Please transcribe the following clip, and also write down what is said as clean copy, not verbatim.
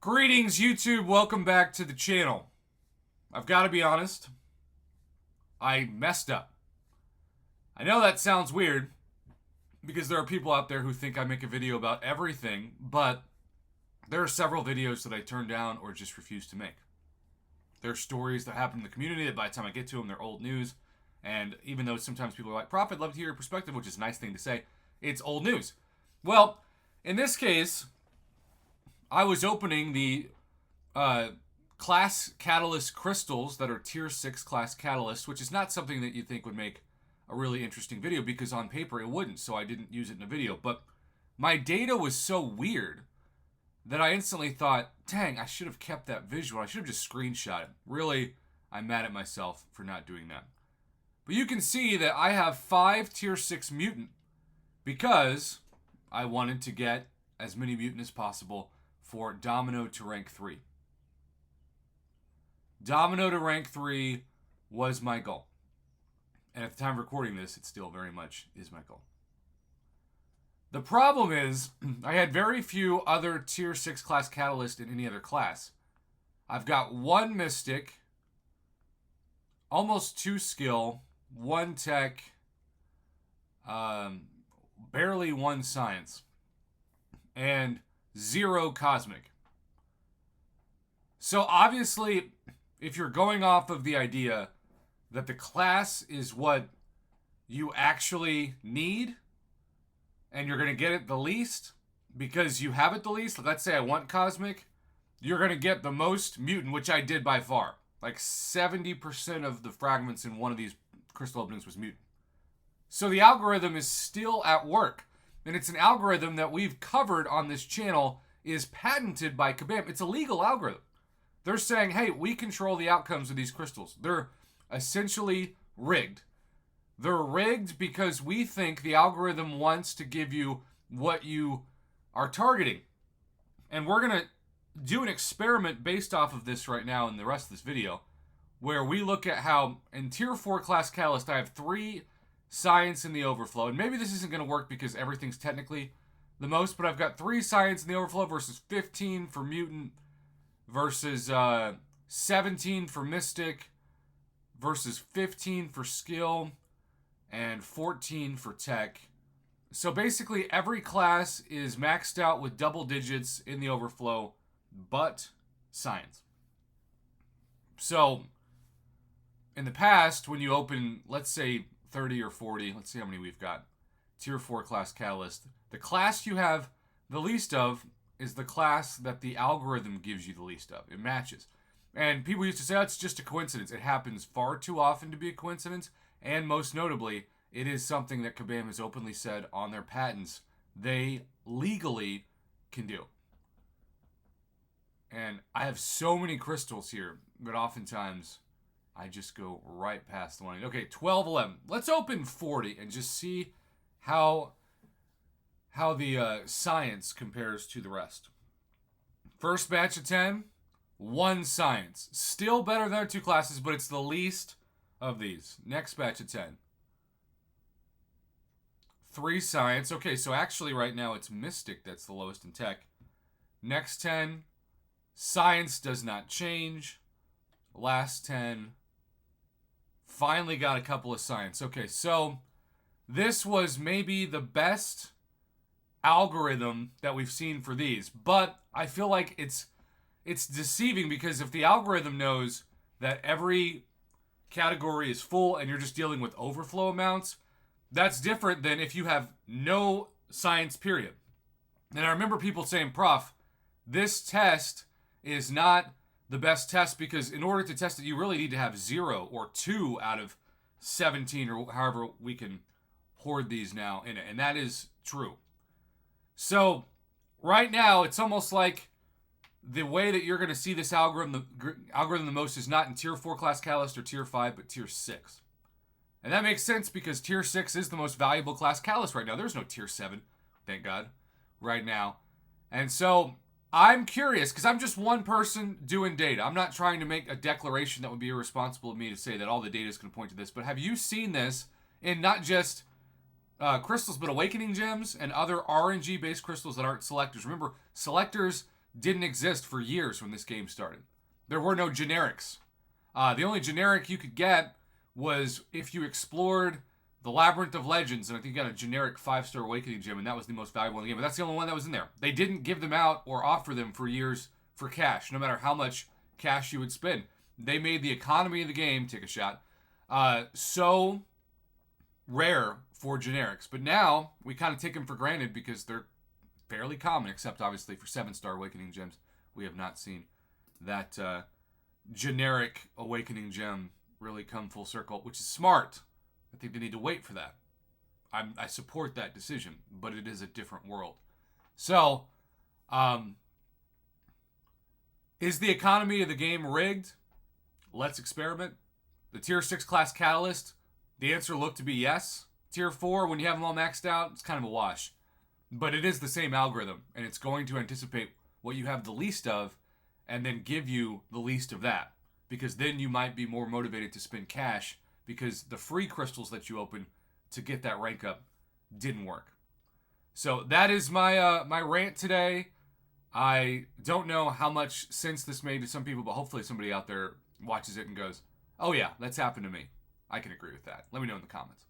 Greetings, YouTube. Welcome back to the channel. I've got to be honest. I messed up. I know that sounds weird because there are people out there who think I make a video about everything, but there are several videos that I turn down or just refuse to make. There are stories that happen in the community that by the time I get to them, they're old news. And even though sometimes people are like, Prof, I'd love to hear your perspective, which is a nice thing to say, it's old news. Well, in this case, I was opening the class catalyst crystals that are tier 6 class catalysts, which is not something that you think would make a really interesting video because on paper it wouldn't, so I didn't use it in a video. But my data was so weird that I instantly thought, dang, I should have kept that visual. I should have just screenshot it. Really, I'm mad at myself for not doing that. But you can see that I have 5 tier 6 mutant because I wanted to get as many mutant as possible for Domino to rank 3. Domino to rank 3 was my goal. And at the time of recording this, it still very much is my goal. The problem is, I had very few other tier 6 class catalysts in any other class. I've got 1 Mystic, almost 2 Skill, 1 Tech, barely 1 Science, and 0 Cosmic. So obviously, if you're going off of the idea that the class is what you actually need, and you're going to get it the least because you have it the least, let's say I want Cosmic, you're going to get the most mutant, which I did by far. Like 70% of the fragments in one of these crystal openings was mutant. So the algorithm is still at work. And it's an algorithm that we've covered on this channel, is patented by Kabam. It's a legal algorithm. They're saying, hey, we control the outcomes of these crystals. They're essentially rigged. They're rigged because we think the algorithm wants to give you what you are targeting. And we're going to do an experiment based off of this right now in the rest of this video, where we look at how in tier 4 class catalyst, I have 3 Science in the overflow. And maybe this isn't going to work because everything's technically the most, but I've got 3 Science in the overflow versus 15 for mutant versus 17 for mystic versus 15 for skill and 14 for tech. So basically every class is maxed out with double digits in the overflow but Science. So in the past, when you open, let's say 30 or 40, let's see how many we've got, tier 4 class catalyst, the class you have the least of is the class that the algorithm gives you the least of. It matches. And people used to say, oh, it's just a coincidence. It happens far too often to be a coincidence. And most notably, it is something that Kabam has openly said on their patents they legally can do. And I have so many crystals here, but oftentimes I just go right past the one. Okay, 12, 11. Let's open 40 and just see how the Science compares to the rest. First batch of 10, 1 Science. Still better than our 2 classes, but it's the least of these. Next batch of 10. 3 Science. Okay, so actually right now it's Mystic that's the lowest in tech. Next 10, Science does not change. Last 10, finally got a couple of Science. Okay, so this was maybe the best algorithm that we've seen for these, but I feel like it's deceiving because if the algorithm knows that every category is full and you're just dealing with overflow amounts, that's different than if you have no Science period. And I remember people saying, Prof, this test is not the best test because in order to test it, you really need to have 0 or 2 out of 17 or however we can hoard these now in it. And that is true. So right now, it's almost like the way that you're going to see this algorithm the most is not in tier 4 class catalyst or tier 5, but tier 6. And that makes sense because tier 6 is the most valuable class catalyst right now. There's no tier 7, thank God, right now. And so I'm curious because I'm just one person doing data. I'm not trying to make a declaration that would be irresponsible of me to say that all the data is going to point to this. But have you seen this in not just crystals, but awakening gems and other RNG-based crystals that aren't selectors? Remember, selectors didn't exist for years when this game started. There were no generics. The only generic you could get was if you explored the Labyrinth of Legends, and I think you got a generic 5-star Awakening Gem, and that was the most valuable in the game. But that's the only one that was in there. They didn't give them out or offer them for years for cash, no matter how much cash you would spend. They made the economy of the game, take a shot, so rare for generics. But now we kind of take them for granted because they're fairly common, except obviously for 7-star Awakening Gems. We have not seen that generic Awakening Gem really come full circle, which is smart. I think they need to wait for that. I support that decision, but it is a different world. So, is the economy of the game rigged? Let's experiment. The Tier 6 class Catalyst, the answer looked to be yes. Tier 4, when you have them all maxed out, it's kind of a wash. But it is the same algorithm, and it's going to anticipate what you have the least of and then give you the least of that. Because then you might be more motivated to spend cash because the free crystals that you open to get that rank up didn't work. So that is my my rant today. I don't know how much sense this made to some people, but hopefully somebody out there watches it and goes, oh yeah, that's happened to me. I can agree with that. Let me know in the comments.